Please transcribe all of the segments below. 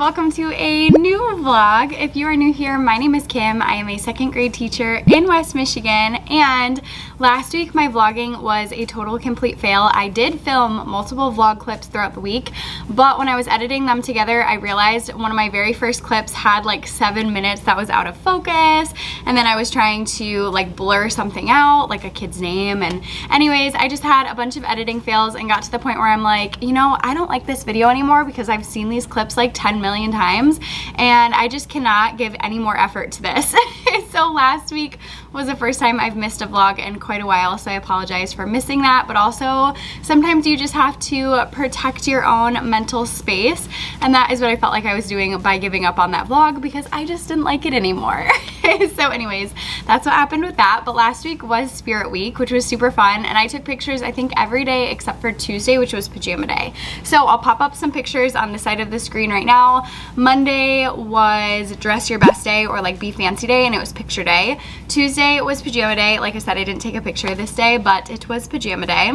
welcome to a new vlog. If you are new here, my name is Kim. I am a second grade teacher in West Michigan, and last week my vlogging was a total complete fail. I did film multiple vlog clips throughout the week, but when I was editing them together, I realized one of my very first clips had like 7 minutes that was out of focus, and then I was trying to like blur something out, like a kid's name, and anyways, I just had a bunch of editing fails and got to the point where I'm like, you know, I don't like this video anymore because I've seen these clips like 10 million times and I just cannot give any more effort to this. So last week was the first time I've missed a vlog in quite a while, so I apologize for missing that, but also sometimes you just have to protect your own mental space, and that is what I felt like I was doing by giving up on that vlog because I just didn't like it anymore. So anyways, that's what happened with that. But last week was Spirit Week, which was super fun, and I took pictures I think every day except for Tuesday, which was pajama day. So I'll pop up some pictures on the side of the screen right now. Monday was dress your best day, or like be fancy day, and it was picture day. Tuesday was pajama day. Like I said, I didn't take a picture this day, but it was pajama day.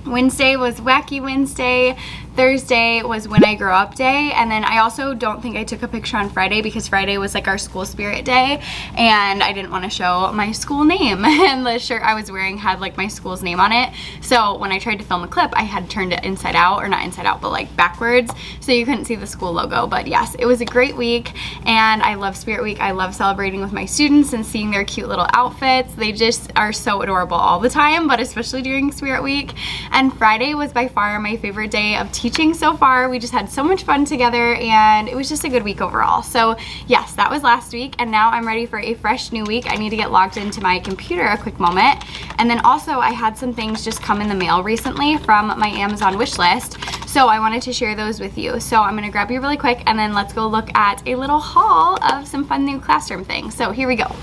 Wednesday was Wacky Wednesday. Thursday was When I Grow Up Day, and then I also don't think I took a picture on Friday because Friday was like our school spirit day and I didn't want to show my school name, and the shirt I was wearing had like my school's name on it, so when I tried to film a clip I had turned it inside out, or not inside out but like backwards, so you couldn't see the school logo. But yes, it was a great week and I love Spirit Week. I love celebrating with my students and seeing their cute little outfits. They just are so adorable all the time, but especially during Spirit Week. And Friday was by far my favorite day of teaching so far. We just had so much fun together and it was just a good week overall. So yes, that was last week, and now I'm ready for a fresh new week. I need to get logged into my computer a quick moment. And then also I had some things just come in the mail recently from my Amazon wish list, so I wanted to share those with you. So I'm gonna grab you really quick and then let's go look at a little haul of some fun new classroom things. So here we go.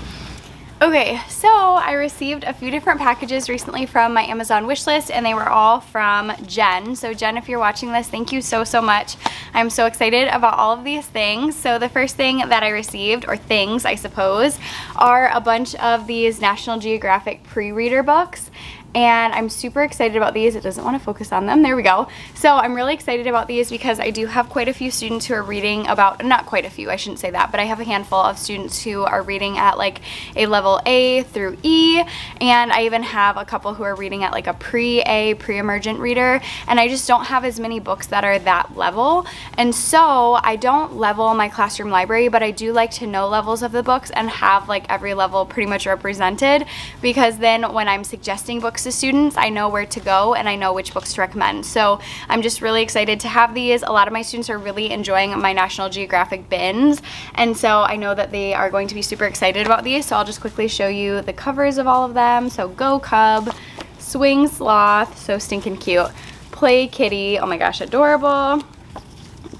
Okay, so I received a few different packages recently from my Amazon wishlist, and they were all from Jen. So Jen, if you're watching this, thank you so much. I'm so excited about all of these things. So the first thing that I received, or things I suppose, are a bunch of these National Geographic pre-reader books. And I'm super excited about these. It doesn't want to focus on them. There we go. So I'm really excited about these because I do have quite a few students who are reading about, not quite a few, I shouldn't say that, but I have a handful of students who are reading at like a level A through E, and I even have a couple who are reading at like a pre-A, pre-emergent reader, and I just don't have as many books that are that level. And so I don't level my classroom library, but I do like to know levels of the books and have like every level pretty much represented, because then when I'm suggesting books to students, I know where to go and I know which books to recommend. So I'm just really excited to have these. A lot of my students are really enjoying my National Geographic bins, and so I know that they are going to be super excited about these. So I'll just quickly show you the covers of all of them. So Go Cub, Swing Sloth, so stinking cute, Play Kitty, oh my gosh, adorable,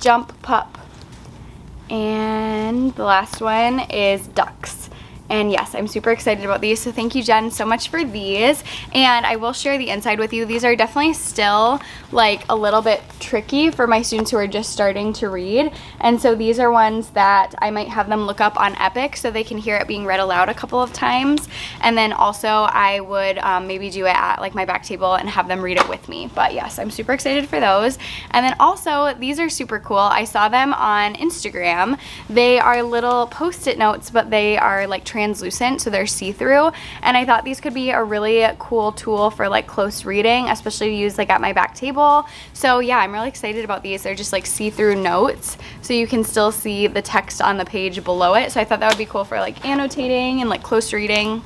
Jump Pup, and the last one is Ducks. And yes, I'm super excited about these, so thank you, Jen, so much for these. And I will share the inside with you. These are definitely still like a little bit tricky for my students who are just starting to read, and so these are ones that I might have them look up on Epic so they can hear it being read aloud a couple of times, and then also I would maybe do it at like my back table and have them read it with me. But yes, I'm super excited for those. And then also these are super cool. I saw them on Instagram. They are little post-it notes, but they are like translucent, so they're see-through, and I thought these could be a really cool tool for like close reading, especially to use like at my back table. So yeah, I'm really excited about these. They're just like see-through notes, so you can still see the text on the page below it, so I thought that would be cool for like annotating and like close reading.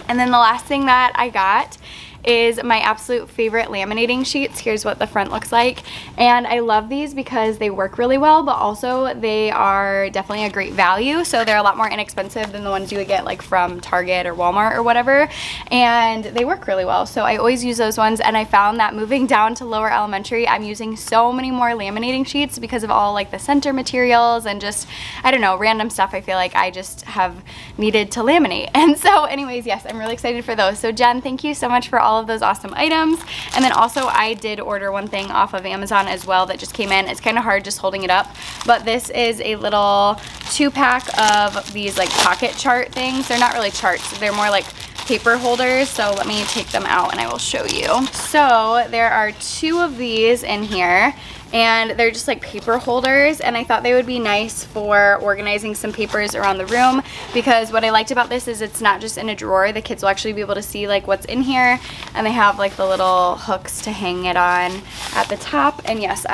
And then the last thing that I got is my absolute favorite laminating sheets. Here's what the front looks like, and I love these because they work really well, but also they are definitely a great value. So they're a lot more inexpensive than the ones you would get like from Target or Walmart or whatever, and they work really well, so I always use those ones. And I found that moving down to lower elementary, I'm using so many more laminating sheets because of all like the center materials and just, I don't know, random stuff I feel like I just have needed to laminate. And so anyways, yes, I'm really excited for those. So Jen, thank you so much for all of those awesome items. And then also I did order one thing off of Amazon as well that just came in. It's kind of hard just holding it up, but this is a little 2-pack of these like pocket chart things. They're not really charts, they're more like paper holders. So let me take them out and I will show you. So there are 2 of these in here, and they're just like paper holders, and I thought they would be nice for organizing some papers around the room, because what I liked about this is it's not just in a drawer. The kids will actually be able to see like what's in here, and they have like the little hooks to hang it on at the top. And yes,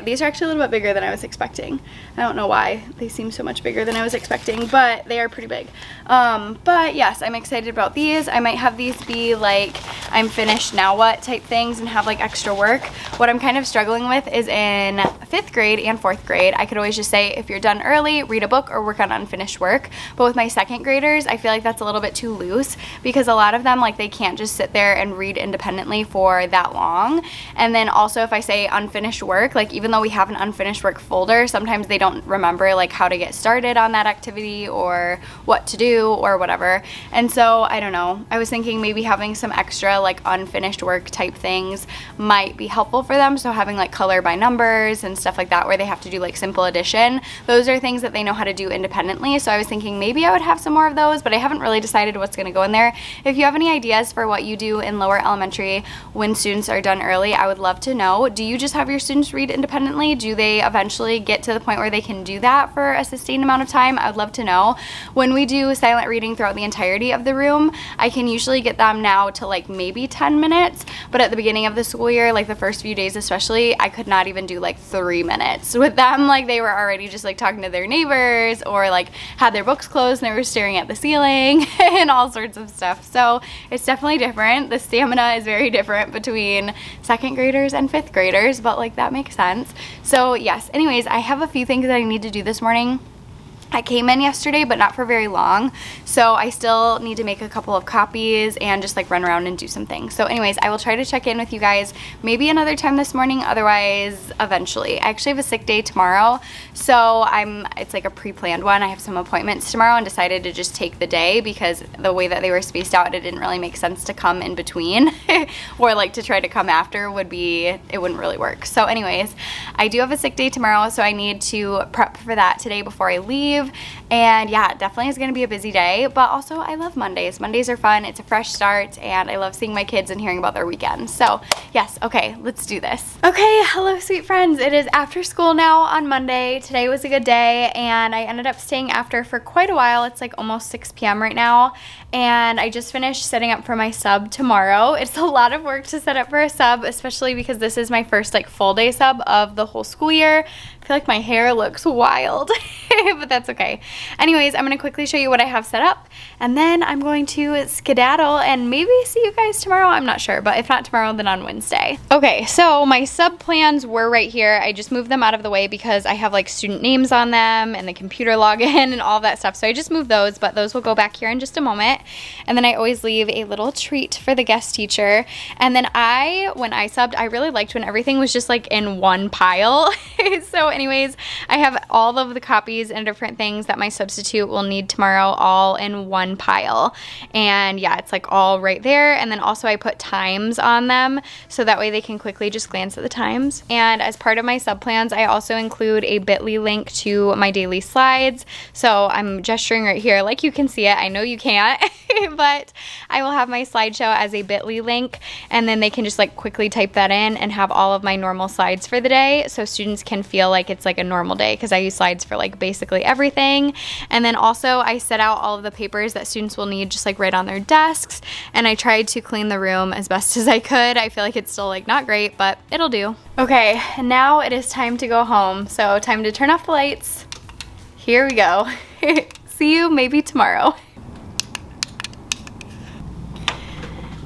these are actually a little bit bigger than I was expecting. I don't know why they seem so much bigger than I was expecting, but they are pretty big. But yes, I'm excited about these. I might have these be like I'm finished, now what type things, and have like extra work. What I'm kind of struggling with is in 5th grade and 4th grade, I could always just say, if you're done early, read a book or work on unfinished work. But with my 2nd graders, I feel like that's a little bit too loose, because a lot of them, like, they can't just sit there and read independently for that long. And then also, if I say unfinished work, like, even though we have an unfinished work folder, sometimes they don't remember like how to get started on that activity or what to do or whatever. And so I don't know, I was thinking maybe having some extra like unfinished work type things might be helpful for them. So having like color by numbers and stuff like that, where they have to do like simple addition, those are things that they know how to do independently. So I was thinking maybe I would have some more of those, but I haven't really decided what's going to go in there. If you have any ideas for what you do in lower elementary when students are done early, I would love to know. Do you just have your students read independently? Do they eventually get to the point where they can do that for a sustained amount of time? I would love to know. When we do silent reading throughout the entirety of the room, I can usually get them now to like maybe 10 minutes, but at the beginning of the school year, like the first few days especially, I could not even do like 3 minutes with them. Like they were already just like talking to their neighbors, or like had their books closed and they were staring at the ceiling and all sorts of stuff. So it's definitely different. The stamina is very different between 2nd graders and 5th graders, but like that makes sense. So yes, anyways, I have a few things that I need to do this morning. I came in yesterday, but not for very long, so I still need to make a couple of copies and just like run around and do some things. So anyways, I will try to check in with you guys maybe another time this morning, otherwise eventually. I actually have a sick day tomorrow, so it's like a pre-planned one. I have some appointments tomorrow and decided to just take the day, because the way that they were spaced out, it didn't really make sense to come in between or like to try to come after it wouldn't really work. So anyways, I do have a sick day tomorrow, so I need to prep for that today before I leave. And yeah, it definitely is going to be a busy day, but also I love Mondays. Mondays are fun. It's a fresh start, and I love seeing my kids and hearing about their weekends. So yes, okay, let's do this. Okay, hello sweet friends. It is after school now on Monday. Today was a good day, and I ended up staying after for quite a while. It's like almost 6 p.m. right now, and I just finished setting up for my sub tomorrow. It's a lot of work to set up for a sub, especially because this is my first like full day sub of the whole school year. I feel like my hair looks wild, but that's okay. Anyways, I'm going to quickly show you what I have set up, and then I'm going to skedaddle and maybe see you guys tomorrow. I'm not sure, but if not tomorrow, then on Wednesday. Okay, so my sub plans were right here. I just moved them out of the way because I have like student names on them and the computer login and all that stuff. So I just moved those, but those will go back here in just a moment. And then I always leave a little treat for the guest teacher. And then when I subbed, I really liked when everything was just like in one pile. So anyways, I have all of the copies and different things that my substitute will need tomorrow all in one pile. And yeah, it's like all right there. And then also I put times on them, so that way they can quickly just glance at the times. And as part of my sub plans, I also include a bit.ly link to my daily slides. So I'm gesturing right here, like you can see it. I know you can't, but I will have my slideshow as a bit.ly link, and then they can just like quickly type that in and have all of my normal slides for the day, so students can feel like it's like a normal day, because I use slides for like basically everything. And then also I set out all of the papers that students will need just like right on their desks, and I tried to clean the room as best as I could. I feel like it's still like not great, but it'll do. Okay, now it is time to go home, so time to turn off the lights. Here we go. See you maybe tomorrow.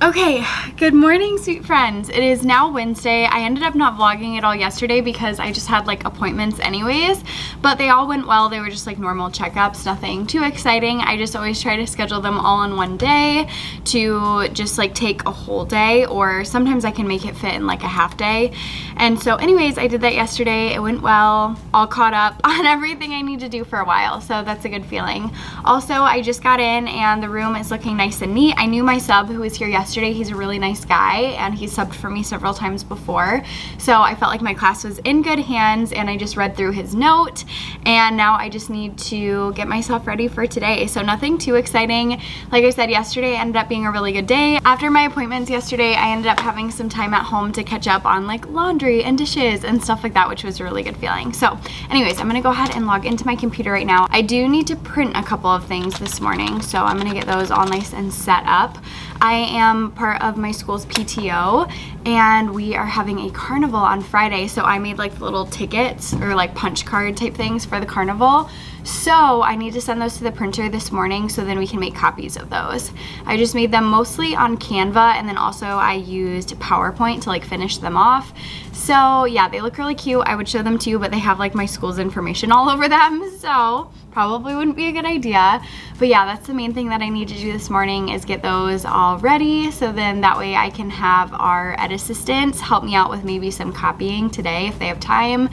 Okay, good morning, sweet friends. It is now Wednesday. I ended up not vlogging at all yesterday because I just had like appointments anyways, but they all went well. They were just like normal checkups, nothing too exciting. I just always try to schedule them all in one day to just like take a whole day, or sometimes I can make it fit in like a half day. And so anyways, I did that yesterday. It went well, all caught up on everything I need to do for a while, so that's a good feeling. Also, I just got in and the room is looking nice and neat. I knew my sub who was here yesterday yesterday. He's a really nice guy and he subbed for me several times before. So I felt like my class was in good hands, and I just read through his note, and now I just need to get myself ready for today. So nothing too exciting. Like I said, yesterday ended up being a really good day. After my appointments yesterday, I ended up having some time at home to catch up on like laundry and dishes and stuff like that, which was a really good feeling. So anyways, I'm gonna go ahead and log into my computer right now. I do need to print a couple of things this morning, so I'm gonna get those all nice and set up. I am part of my school's PTO, and we are having a carnival on Friday, so I made like little tickets or like punch card type things for the carnival. So I need to send those to the printer this morning so then we can make copies of those. I just made them mostly on Canva, and then also I used PowerPoint to like finish them off. So yeah, they look really cute. I would show them to you, but they have like my school's information all over them, so probably wouldn't be a good idea. But yeah, that's the main thing that I need to do this morning, is get those all ready, so then that way I can have our ed assistants help me out with maybe some copying today if they have time.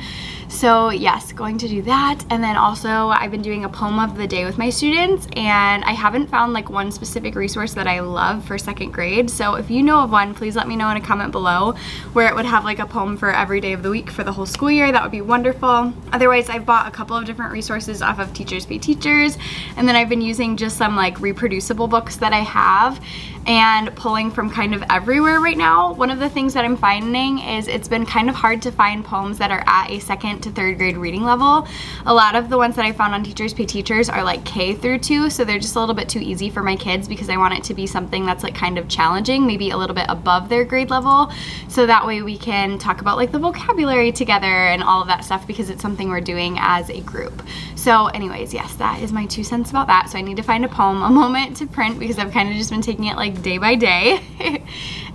So yes, going to do that. And then also I've been doing a poem of the day with my students, and I haven't found like one specific resource that I love for 2nd grade. So if you know of one, please let me know in a comment below where it would have like a poem for every day of the week for the whole school year. That would be wonderful. Otherwise, I've bought a couple of different resources off of Teachers Pay Teachers, and then I've been using just some like reproducible books that I have and pulling from kind of everywhere right now. One of the things that I'm finding is it's been kind of hard to find poems that are at a 2nd to 3rd grade reading level. A lot of the ones that I found on Teachers Pay Teachers are like K through 2, so they're just a little bit too easy for my kids because I want it to be something that's like kind of challenging, maybe a little bit above their grade level, so that way we can talk about like the vocabulary together and all of that stuff, because it's something we're doing as a group. So anyways, yes, that is my 2 cents about that. So I need to find a poem, a moment to print, because I've kind of just been taking it like day by day.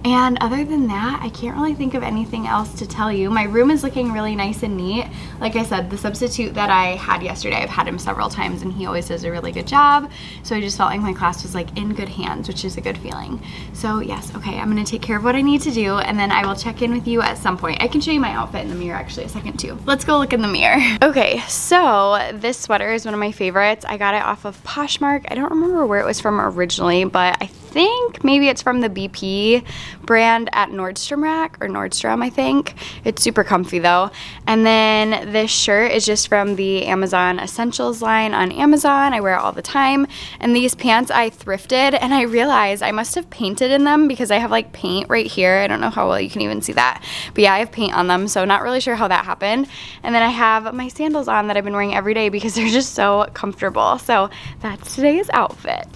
And other than that, I can't really think of anything else to tell you. My room is looking really nice and neat. Like I said, the substitute that I had yesterday, I've had him several times and he always does a really good job. So I just felt like my class was like in good hands, which is a good feeling. So yes, okay, I'm gonna take care of what I need to do, and then I will check in with you at some point. I can show you my outfit in the mirror actually a second too. Let's go look in the mirror. Okay, so this sweater is one of my favorites. I got it off of Poshmark. I don't remember where it was from originally, but I think maybe it's from the BP brand at Nordstrom Rack, or Nordstrom, I think. It's super comfy though. And then this shirt is just from the Amazon Essentials line on Amazon. I wear it all the time. And these pants I thrifted, and I realized I must have painted in them because I have like paint right here. I don't know how well you can even see that, but yeah, I have paint on them, so not really sure how that happened. And then I have my sandals on that I've been wearing every day because they're just so comfortable. So that's today's outfit.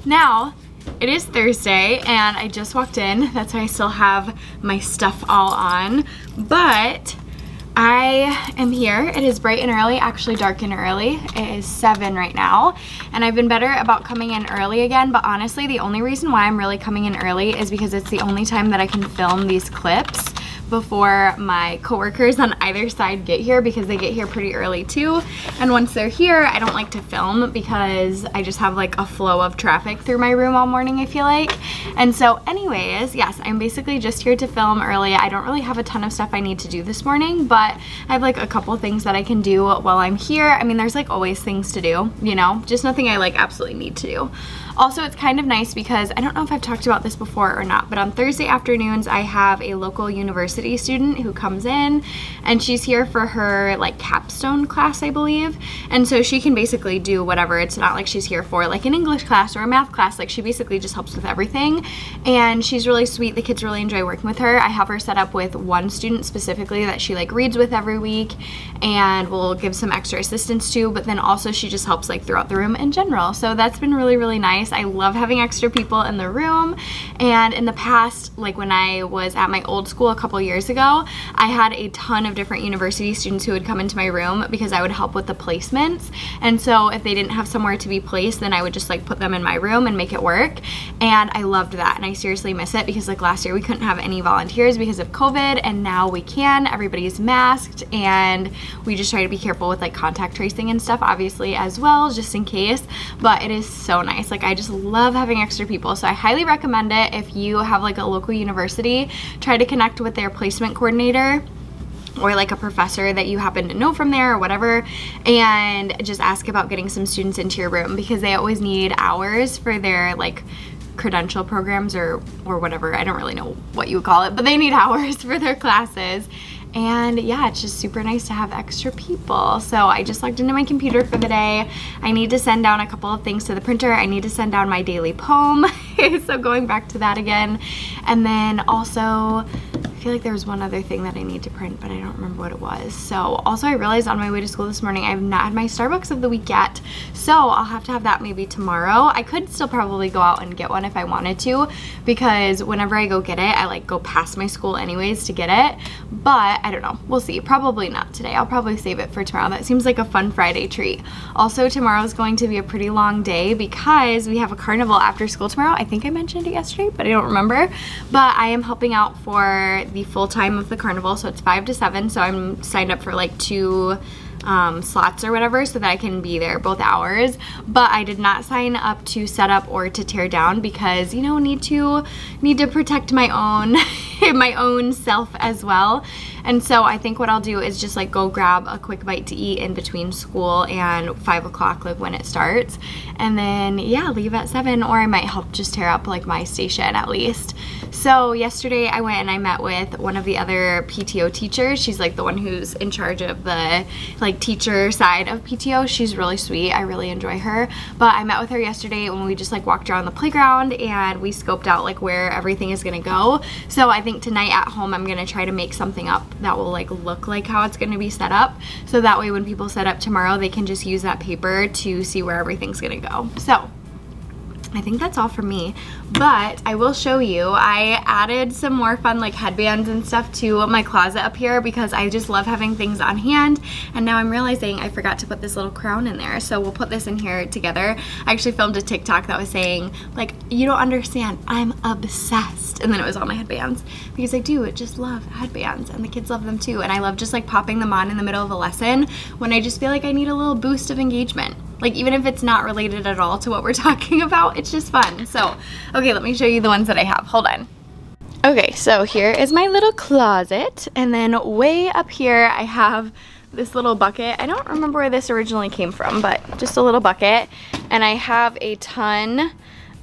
Now, it is Thursday and I just walked in. That's why I still have my stuff all on. But I am here. It is bright and early, actually dark and early. It is 7 right now. And I've been better about coming in early again, but honestly, the only reason why I'm really coming in early is because it's the only time that I can film these clips before my coworkers on either side get here, because they get here pretty early too. And once they're here, I don't like to film because I just have like a flow of traffic through my room all morning, I feel like. And so anyways, yes, I'm basically just here to film early. I don't really have a ton of stuff I need to do this morning, but I have like a couple things that I can do while I'm here. I mean, there's like always things to do, you know, just nothing I like absolutely need to do. Also, it's kind of nice because I don't know if I've talked about this before or not, but on Thursday afternoons, I have a local university student who comes in, and she's here for her like capstone class, I believe. And so she can basically do whatever. It's not like she's here for like an English class or a math class. Like, she basically just helps with everything. And she's really sweet. The kids really enjoy working with her. I have her set up with one student specifically that she like reads with every week and will give some extra assistance to, but then also she just helps like throughout the room in general. So that's been really, really nice. I love having extra people in the room. And in the past, like when I was at my old school a couple years ago, I had a ton of different university students who would come into my room because I would help with the placements. And so if they didn't have somewhere to be placed, then I would just like put them in my room and make it work. And I loved that, and I seriously miss it because like last year we couldn't have any volunteers because of COVID, and now we can. Everybody's masked, and we just try to be careful with like contact tracing and stuff obviously as well, just in case. But it is so nice. Like, I just love having extra people. So I highly recommend it. If you have like a local university, try to connect with their placement coordinator or like a professor that you happen to know from there or whatever, and just ask about getting some students into your room because they always need hours for their like credential programs or whatever. I don't really know what you would call it, but they need hours for their classes. And yeah, it's just super nice to have extra people. So I just logged into my computer for the day. I need to send down a couple of things to the printer. I need to send down my daily poem. So going back to that again. And then also, I feel like there was one other thing that I need to print, but I don't remember what it was. So also I realized on my way to school this morning, I have not had my Starbucks of the week yet. So I'll have to have that maybe tomorrow. I could still probably go out and get one if I wanted to, because whenever I go get it, I like go past my school anyways to get it. But I don't know, we'll see. Probably not today. I'll probably save it for tomorrow. That seems like a fun Friday treat. Also, tomorrow is going to be a pretty long day because we have a carnival after school tomorrow. I think I mentioned it yesterday, but I don't remember. But I am helping out for the full time of the carnival, so it's 5 to 7. So I'm signed up for like 2 slots or whatever, so that I can be there both hours. But I did not sign up to set up or to tear down because, you know, need to protect my own my own self as well. And so I think what I'll do is just like go grab a quick bite to eat in between school and 5 o'clock, like when it starts, and then yeah, leave at 7, or I might help just tear up like my station at least. So yesterday I went and I met with one of the other PTO teachers. She's like the one who's in charge of the like teacher side of PTO. She's really sweet. I really enjoy her. But I met with her yesterday when we just like walked around the playground and we scoped out like where everything is gonna go. So I think tonight at home I'm gonna try to make something up that will like look like how it's gonna be set up, so that way when people set up tomorrow they can just use that paper to see where everything's gonna go. So I think that's all for me, but I will show you. I added some more fun like headbands and stuff to my closet up here because I just love having things on hand, and now I'm realizing I forgot to put this little crown in there, so we'll put this in here together. I actually filmed a TikTok that was saying like, you don't understand, I'm obsessed, and then it was all my headbands because I do just love headbands and the kids love them too, and I love just like popping them on in the middle of a lesson when I just feel like I need a little boost of engagement. Like even if it's not related at all to what we're talking about, it's just fun. So, okay, let me show you the ones that I have. Hold on. Okay, so here is my little closet, and then way up here I have this little bucket. I don't remember where this originally came from, but just a little bucket, and I have a ton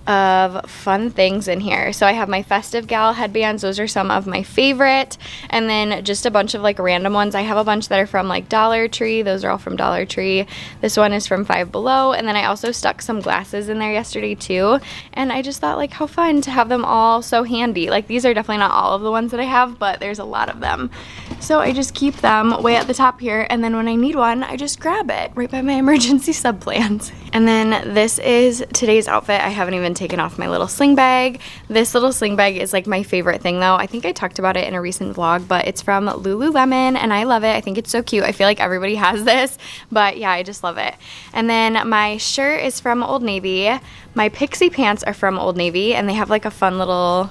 of fun things in here. So I have my Festive Gal headbands. Those are some of my favorite, and then just a bunch of like random ones. I have a bunch that are from like Dollar Tree. Those are all from Dollar Tree. This one is from Five Below, and then I also stuck some glasses in there yesterday too, and I just thought like how fun to have them all so handy. Like these are definitely not all of the ones that I have, but there's a lot of them. So I just keep them way at the top here, and then when I need one, I just grab it right by my emergency sub plans. And then this is today's outfit. I haven't even taken off my little sling bag. This little sling bag is like my favorite thing though. I think I talked about it in a recent vlog, but it's from Lululemon and I love it. I think it's so cute. I feel like everybody has this, but yeah, I just love it. And then my shirt is from Old Navy. My pixie pants are from Old Navy, and they have like a fun little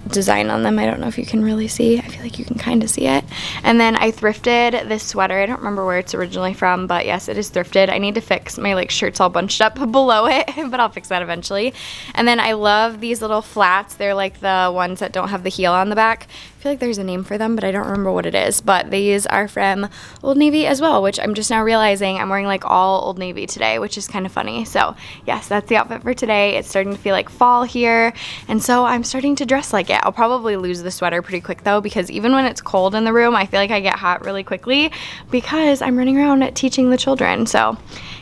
design on them. I don't know if you can really see. I feel like you can kind of see it. And then I thrifted this sweater. I don't remember where it's originally from, but yes, it is thrifted. I need to fix my like shirts all bunched up below it, but I'll fix that eventually. And then I love these little flats. They're like the ones that don't have the heel on the back. I feel like there's a name for them, but I don't remember what it is. But these are from Old Navy as well, which I'm just now realizing I'm wearing like all Old Navy today, which is kind of funny. So yes, that's the outfit for today. It's starting to feel like fall here, and so I'm starting to dress like it. I'll probably lose the sweater pretty quick though, because even when it's cold in the room, I feel like I get hot really quickly because I'm running around teaching the children. So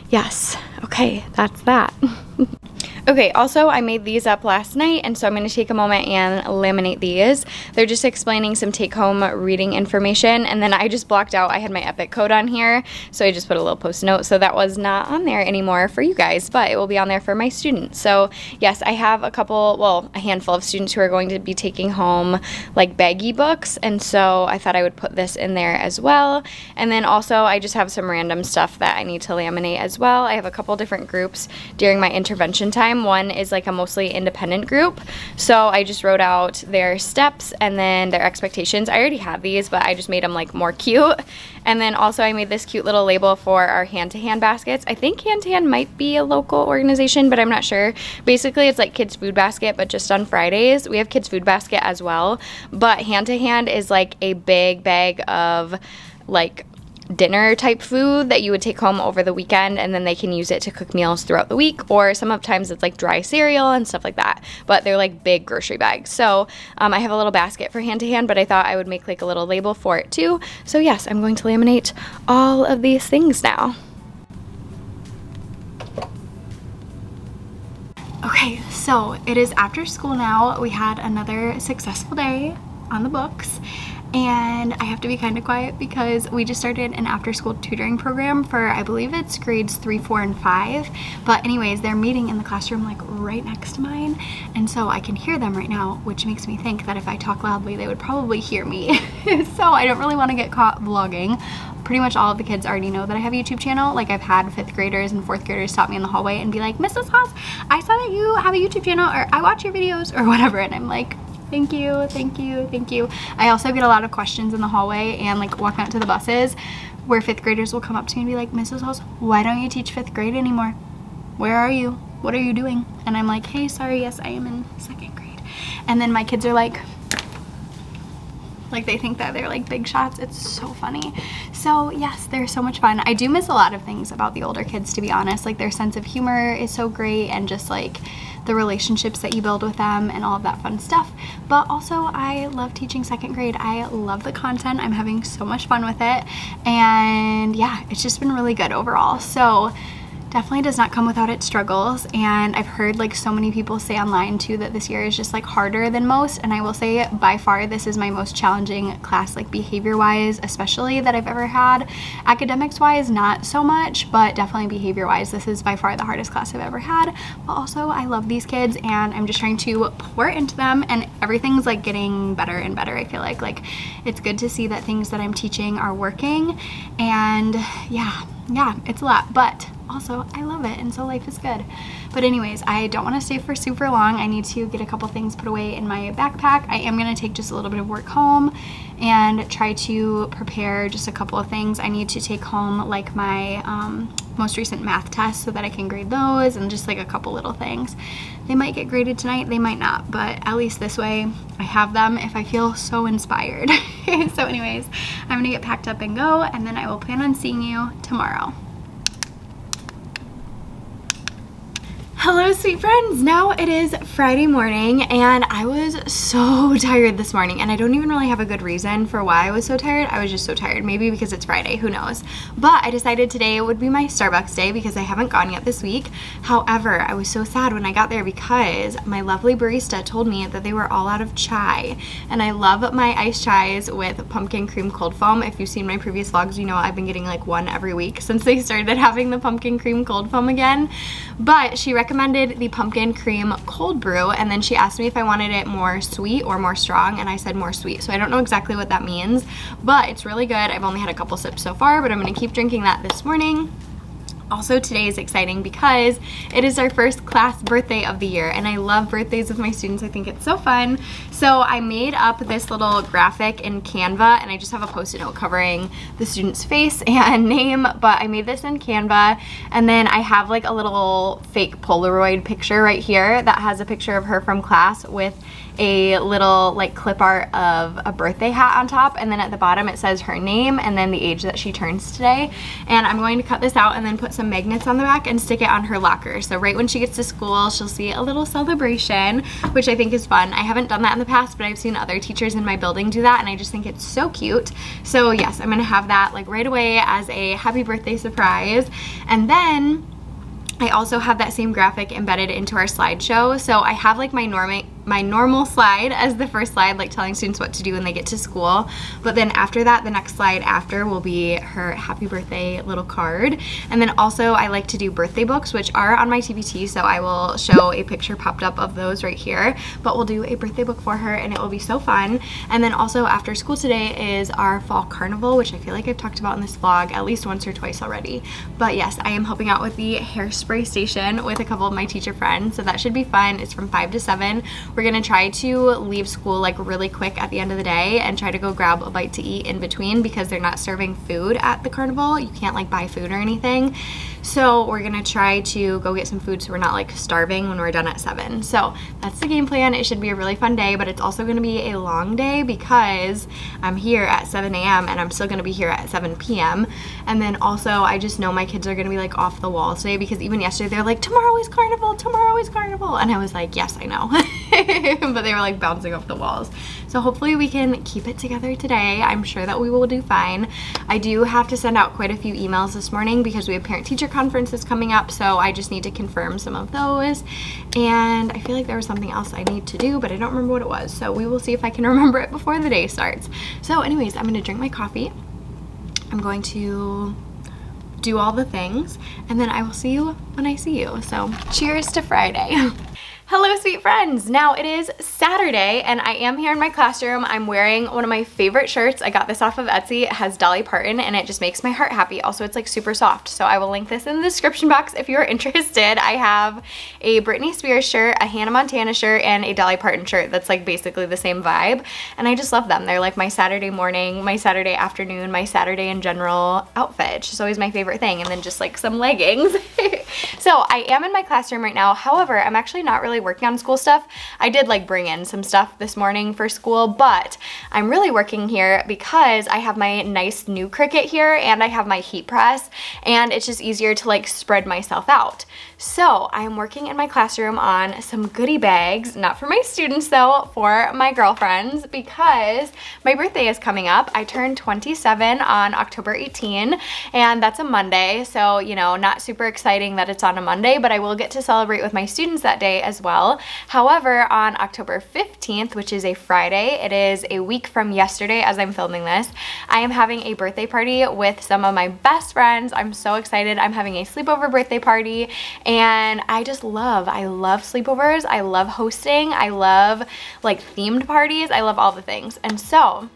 yes, okay, that's that. Okay, also I made these up last night, and so I'm going to take a moment and laminate these. They're just explaining some take-home reading information, and then I just blocked out, I had my Epic code on here, so I just put a little post note, so that was not on there anymore for you guys, but it will be on there for my students. So yes, I have a handful of students who are going to be taking home like baggy books, and so I thought I would put this in there as well. And then also I just have some random stuff that I need to laminate as well. I have a couple different groups during my intervention time. One is like a mostly independent group, so I just wrote out their steps and then their expectations. I already have these, but I just made them like more cute. And then also I made this cute little label for our hand-to-hand baskets. I think hand-to-hand might be a local organization, but I'm not sure. Basically it's like Kids Food Basket, but just on Fridays. We have Kids Food Basket as well, but hand-to-hand is like a big bag of like dinner type food that you would take home over the weekend, and then they can use it to cook meals throughout the week, or sometimes it's like dry cereal and stuff like that, but they're like big grocery bags. So I have a little basket for hand to hand, but I thought I would make like a little label for it too. So yes, I'm going to laminate all of these things now. Okay, so it is after school now. We had another successful day on the books, and I have to be kind of quiet because we just started an after school tutoring program for, I believe it's grades 3, 4, and 5. But anyways, they're meeting in the classroom like right next to mine, and so I can hear them right now, which makes me think that if I talk loudly, they would probably hear me. So I don't really want to get caught vlogging. Pretty much all of the kids already know that I have a YouTube channel. Like, I've had 5th graders and 4th graders stop me in the hallway and be like, Mrs. Haas, I saw that you have a YouTube channel, or I watch your videos, or whatever. And I'm like, thank you, thank you, thank you. I also get a lot of questions in the hallway and like walking out to the buses where 5th graders will come up to me and be like, Mrs. Haas, why don't you teach 5th grade anymore? Where are you? What are you doing? And I'm like, hey, sorry, yes, I am in 2nd grade. And then my kids are like they think that they're like big shots. It's so funny. So yes, they're so much fun. I do miss a lot of things about the older kids, to be honest. Like, their sense of humor is so great, and just like the relationships that you build with them and all of that fun stuff. But also, I love teaching 2nd grade. I love the content. I'm having so much fun with it, and yeah, it's just been really good overall. So definitely does not come without its struggles, and I've heard like so many people say online too that this year is just like harder than most, and I will say by far this is my most challenging class, like behavior wise especially, that I've ever had. Academics wise not so much, but definitely behavior wise this is by far the hardest class I've ever had. But also I love these kids, and I'm just trying to pour into them, and everything's like getting better and better. I feel like it's good to see that things that I'm teaching are working, and yeah, it's a lot, but also I love it, and so life is good. But anyways, I don't want to stay for super long. I need to get a couple things put away in my backpack. I am going to take just a little bit of work home and try to prepare just a couple of things. I need to take home like my most recent math tests so that I can grade those, and just like a couple little things. They might get graded tonight, they might not, but at least this way I have them if I feel so inspired. So anyways, I'm gonna get packed up and go, and then I will plan on seeing you tomorrow. Hello, sweet friends. Now it is Friday morning, and I was so tired this morning, and I don't even really have a good reason for why I was so tired. I was just so tired. Maybe because it's Friday, who knows. But I decided today would be my Starbucks day because I haven't gone yet this week. However, I was so sad when I got there because my lovely barista told me that they were all out of chai, and I love my iced chais with pumpkin cream cold foam. If you've seen my previous vlogs, you know I've been getting like one every week since they started having the pumpkin cream cold foam again. But she recommended the pumpkin cream cold brew, and then she asked me if I wanted it more sweet or more strong, and I said more sweet. So I don't know exactly what that means, but it's really good. I've only had a couple sips so far, but I'm gonna keep drinking that this morning. Also, today is exciting because it is our first class birthday of the year, and I love birthdays with my students. I think it's so fun. So I made up this little graphic in Canva, and I just have a post-it note covering the student's face and name, but I made this in Canva, and then I have like a little fake Polaroid picture right here that has a picture of her from class with a little like clip art of a birthday hat on top, and then at the bottom it says her name and then the age that she turns today. And I'm going to cut this out and then put some magnets on the back and stick it on her locker, so right when she gets to school she'll see a little celebration, which I think is fun. I haven't done that in the past, but I've seen other teachers in my building do that, and I just think it's so cute. So yes, I'm gonna have that like right away as a happy birthday surprise. And then I also have that same graphic embedded into our slideshow. So I have like my normal slide as the first slide, like telling students what to do when they get to school. But then after that, the next slide after will be her happy birthday little card. And then also I like to do birthday books, which are on my TBT. So I will show a picture popped up of those right here, but we'll do a birthday book for her, and it will be so fun. And then also after school today is our fall carnival, which I feel like I've talked about in this vlog at least once or twice already. But yes, I am helping out with the hairspray station with a couple of my teacher friends, so that should be fun. It's from 5 to 7. we're gonna try to leave school like really quick at the end of the day and try to go grab a bite to eat in between because they're not serving food at the carnival. You can't like buy food or anything. So we're gonna try to go get some food so we're not like starving when we're done at 7. So that's the game plan. It should be a really fun day, but it's also gonna be a long day because I'm here at 7 a.m. and I'm still gonna be here at 7 p.m. And then also I just know my kids are gonna be like off the wall today because even yesterday they're like, tomorrow is carnival, tomorrow is carnival. And I was like, yes, I know. But they were like bouncing off the walls. So hopefully we can keep it together today. I'm sure that we will do fine. I do have to send out quite a few emails this morning because we have parent-teacher conferences coming up, so I just need to confirm some of those. And I feel like there was something else I need to do, but I don't remember what it was. So we will see if I can remember it before the day starts. So anyways, I'm gonna drink my coffee. I'm going to do all the things, and then I will see you when I see you. So cheers to Friday. Hello, sweet friends. Now it is Saturday and I am here in my classroom. I'm wearing one of my favorite shirts. I got this off of Etsy. It has Dolly Parton and it just makes my heart happy. Also, it's like super soft. So I will link this in the description box if you're interested. I have a Britney Spears shirt, a Hannah Montana shirt, and a Dolly Parton shirt that's like basically the same vibe. And I just love them. They're like my Saturday morning, my Saturday afternoon, my Saturday in general outfit. It's just always my favorite thing. And then just like some leggings. So I am in my classroom right now. However, I'm actually not really working on school stuff. I did like bring in some stuff this morning for school, but I'm really working here because I have my nice new Cricut here and I have my heat press, and it's just easier to like spread myself out. So I am working in my classroom on some goodie bags, not for my students though, for my girlfriends, because my birthday is coming up. I turned 27 on October 18, and that's a Monday. So, you know, not super exciting that it's on a Monday, but I will get to celebrate with my students that day as well. However, on October 15th, which is a Friday, it is a week from yesterday as I'm filming this, I am having a birthday party with some of my best friends. I'm so excited. I'm having a sleepover birthday party, and I love sleepovers. I love hosting. I love like themed parties. I love all the things. And so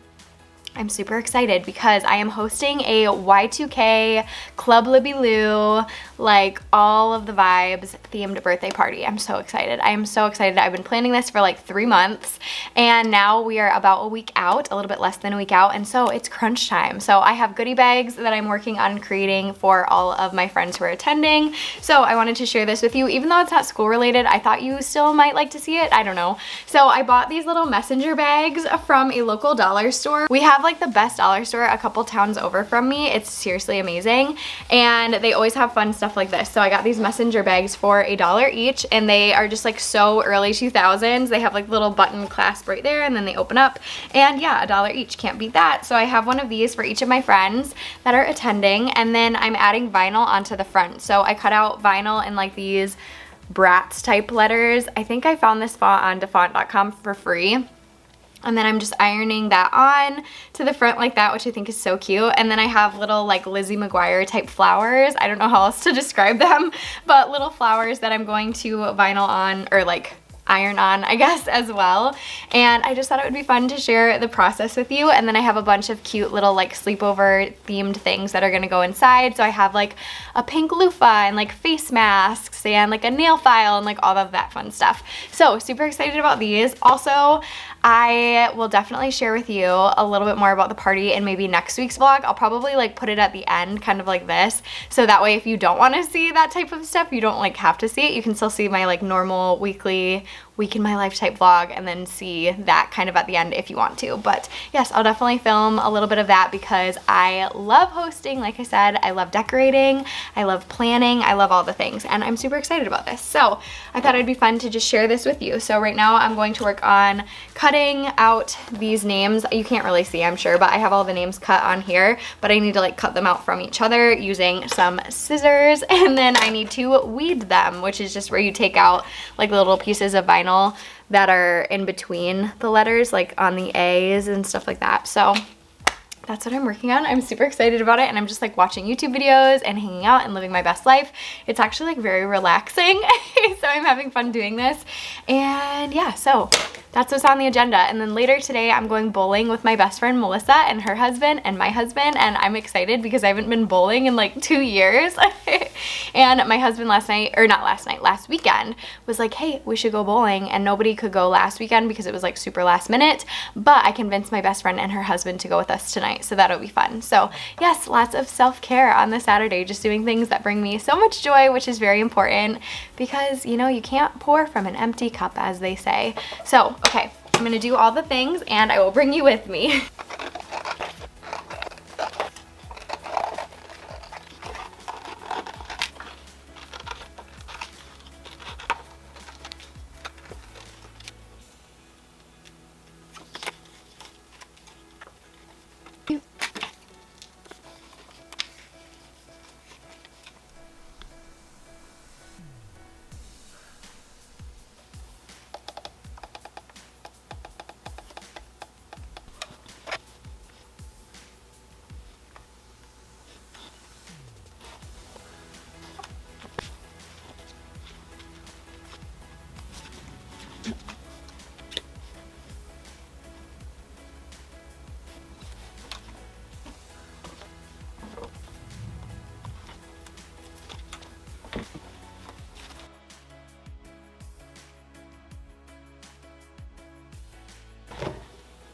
I'm super excited because I am hosting a Y2K Club Libby Lou, like all of the vibes themed birthday party. I'm so excited. I am so excited. I've been planning this for like 3 months, and now we are about a week out, a little bit less than a week out, and so it's crunch time. So I have goodie bags that I'm working on creating for all of my friends who are attending. So I wanted to share this with you. Even though it's not school related, I thought you still might like to see it. I don't know. So I bought these little messenger bags from a local dollar store. We have like the best dollar store a couple towns over from me. It's seriously amazing, and they always have fun stuff like this. So I got these messenger bags for $1 each, and they are just like so early 2000s. They have like little button clasp right there, and then they open up, and yeah, $1 each. Can't beat that. So I have one of these for each of my friends that are attending, and then I'm adding vinyl onto the front. So I cut out vinyl in like these Bratz type letters. I think I found this font on dafont.com for free. And then I'm just ironing that on to the front like that, which I think is so cute. And then I have little like Lizzie McGuire type flowers. I don't know how else to describe them, but little flowers that I'm going to vinyl on, or like iron on, I guess, as well. And I just thought it would be fun to share the process with you. And then I have a bunch of cute little like sleepover themed things that are gonna go inside. So I have like a pink loofah and like face masks and like a nail file and like all of that fun stuff. So super excited about these. Also, I will definitely share with you a little bit more about the party in maybe next week's vlog. I'll probably like put it at the end, kind of like this. So that way if you don't want to see that type of stuff, you don't like have to see it. You can still see my like normal weekly week in my life type vlog and then see that kind of at the end if you want to. But yes, I'll definitely film a little bit of that because I love hosting. Like I said, I love decorating, I love planning, I love all the things, and I'm super excited about this. So I thought it'd be fun to just share this with you. So right now I'm going to work on cutting out these names. You can't really see, I'm sure, but I have all the names cut on here, but I need to like cut them out from each other using some scissors, and then I need to weed them, which is just where you take out like little pieces of vinyl that are in between the letters, like on the A's and stuff like that. So that's what I'm working on. I'm super excited about it, and I'm just like watching YouTube videos and hanging out and living my best life. It's actually like very relaxing. So I'm having fun doing this. And yeah, so that's what's on the agenda. And then later today, I'm going bowling with my best friend Melissa and her husband and my husband, and I'm excited because I haven't been bowling in like 2 years. And my husband last weekend was like, hey, we should go bowling, and nobody could go last weekend because it was like super last minute, but I convinced my best friend and her husband to go with us tonight, so that'll be fun. So yes, lots of self-care on the Saturday, just doing things that bring me so much joy, which is very important because, you know, you can't pour from an empty cup, as they say. So, okay, I'm gonna do all the things and I will bring you with me.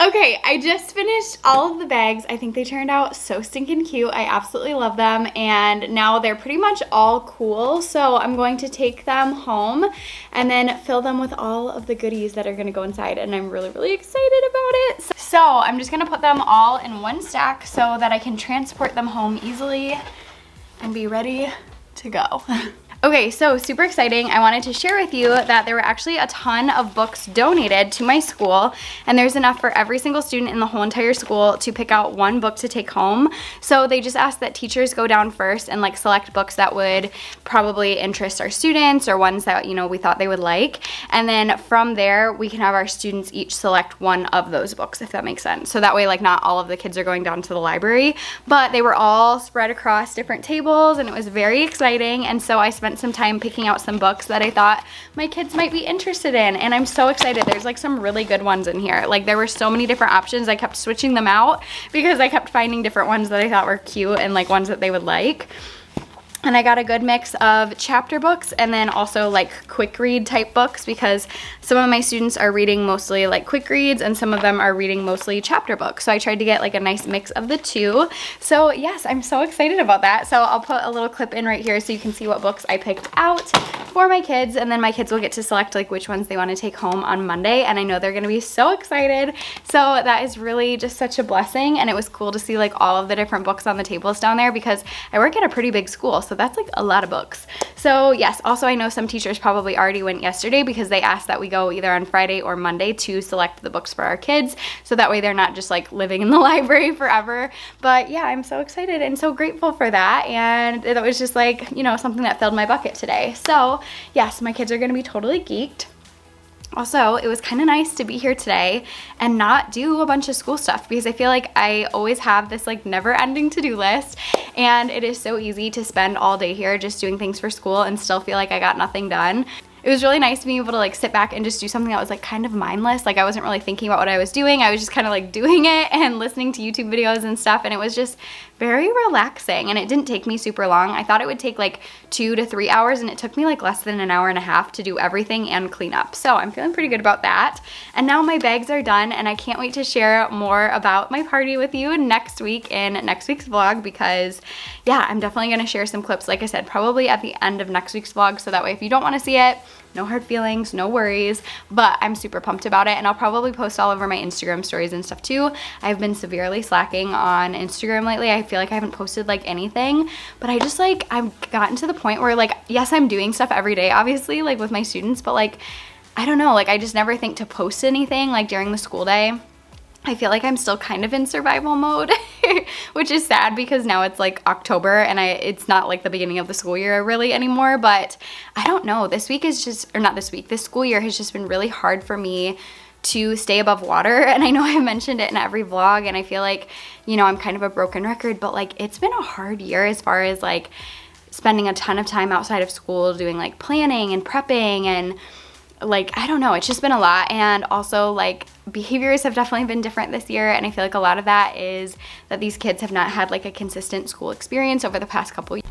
Okay, I just finished all of the bags. I think they turned out so stinking cute. I absolutely love them, and now they're pretty much all cool, so I'm going to take them home and then fill them with all of the goodies that are gonna go inside, and I'm really, really excited about it. So I'm just gonna put them all in one stack so that I can transport them home easily and be ready to go. Okay, so super exciting. I wanted to share with you that there were actually a ton of books donated to my school, and there's enough for every single student in the whole entire school to pick out one book to take home. So they just asked that teachers go down first and like select books that would probably interest our students or ones that, you know, we thought they would like. And then from there, we can have our students each select one of those books, if that makes sense. So that way, like, not all of the kids are going down to the library, but they were all spread across different tables, and it was very exciting. And so I spent some time picking out some books that I thought my kids might be interested in, and I'm so excited. There's like some really good ones in here. Like, there were so many different options. I kept switching them out because I kept finding different ones that I thought were cute and like ones that they would like. And I got a good mix of chapter books and then also like quick read type books, because some of my students are reading mostly like quick reads and some of them are reading mostly chapter books. So I tried to get like a nice mix of the two. So yes, I'm so excited about that. So I'll put a little clip in right here so you can see what books I picked out for my kids, and then my kids will get to select like which ones they want to take home on Monday, and I know they're going to be so excited. So that is really just such a blessing, and it was cool to see like all of the different books on the tables down there because I work at a pretty big school, so that's like a lot of books. So yes, also I know some teachers probably already went yesterday because they asked that we go either on Friday or Monday to select the books for our kids, so that way they're not just like living in the library forever. But yeah, I'm so excited and so grateful for that, and it was just like, you know, something that filled my bucket today. So yes, my kids are gonna be totally geeked. Also, it was kind of nice to be here today and not do a bunch of school stuff, because I feel like I always have this like never-ending to-do list, and it is so easy to spend all day here just doing things for school and still feel like I got nothing done. It was really nice being able to like sit back and just do something that was like kind of mindless. Like, I wasn't really thinking about what I was doing. I was just kind of like doing it and listening to YouTube videos and stuff, and it was just very relaxing, and it didn't take me super long. I thought it would take like 2 to 3 hours, and it took me like less than an hour and a half to do everything and clean up. So I'm feeling pretty good about that. And now my bags are done, and I can't wait to share more about my party with you next week in next week's vlog, because yeah, I'm definitely gonna share some clips, like I said, probably at the end of next week's vlog, so that way if you don't wanna see it, no hard feelings, no worries, but I'm super pumped about it, and I'll probably post all over my Instagram stories and stuff too. I've been severely slacking on Instagram lately. I feel like I haven't posted like anything, but I just like, I've gotten to the point where like, yes, I'm doing stuff every day, obviously, like with my students, but like, I don't know, like I just never think to post anything like during the school day. I feel like I'm still kind of in survival mode, which is sad because now it's like October and it's not like the beginning of the school year really anymore, but I don't know. This week is just, or not this week, this school year has just been really hard for me to stay above water, and I know I mentioned it in every vlog, and I feel like, you know, I'm kind of a broken record, but like it's been a hard year as far as like spending a ton of time outside of school doing like planning and prepping, and like, I don't know, it's just been a lot. And also like behaviors have definitely been different this year, and I feel like a lot of that is that these kids have not had like a consistent school experience over the past couple years.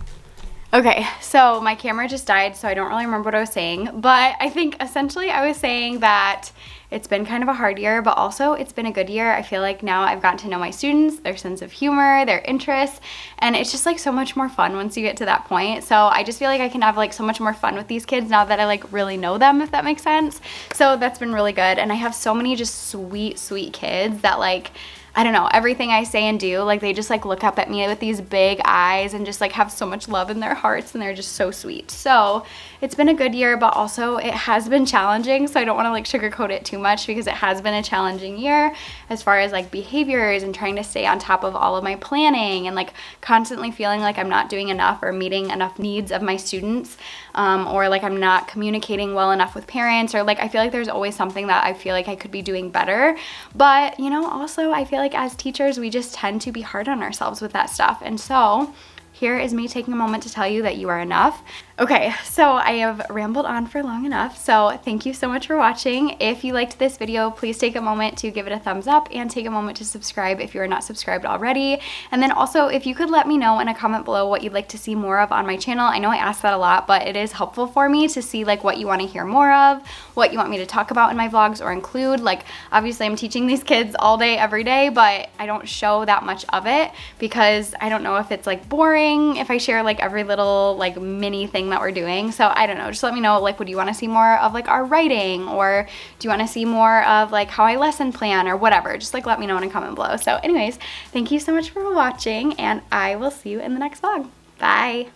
Okay, so my camera just died, so I don't really remember what I was saying, but I think essentially I was saying that it's been kind of a hard year, but also it's been a good year. I feel like now I've gotten to know my students, their sense of humor, their interests, and it's just like so much more fun once you get to that point. So I just feel like I can have like so much more fun with these kids now that I like really know them, if that makes sense. So that's been really good, and I have so many just sweet, sweet kids that like, I don't know, everything I say and do, like they just like look up at me with these big eyes and just like have so much love in their hearts, and they're just so sweet. So it's been a good year, but also it has been challenging, so I don't want to like sugarcoat it too much because it has been a challenging year as far as like behaviors and trying to stay on top of all of my planning and like constantly feeling like I'm not doing enough or meeting enough needs of my students, or like I'm not communicating well enough with parents, or like I feel like there's always something that I feel like I could be doing better. But you know, also I feel like as teachers we just tend to be hard on ourselves with that stuff, and so here is me taking a moment to tell you that you are enough. Okay, so I have rambled on for long enough, so thank you so much for watching. If you liked this video, please take a moment to give it a thumbs up and take a moment to subscribe if you are not subscribed already. And then also, if you could let me know in a comment below what you'd like to see more of on my channel. I know I ask that a lot, but it is helpful for me to see like what you want to hear more of, what you want me to talk about in my vlogs or include. Like obviously I'm teaching these kids all day, every day, but I don't show that much of it because I don't know if it's like boring if I share like every little like mini thing that we're doing. So I don't know, just let me know, like, would you want to see more of like our writing, or do you want to see more of like how I lesson plan or whatever? Just like let me know in a comment below. So anyways, thank you so much for watching, and I will see you in the next vlog. Bye.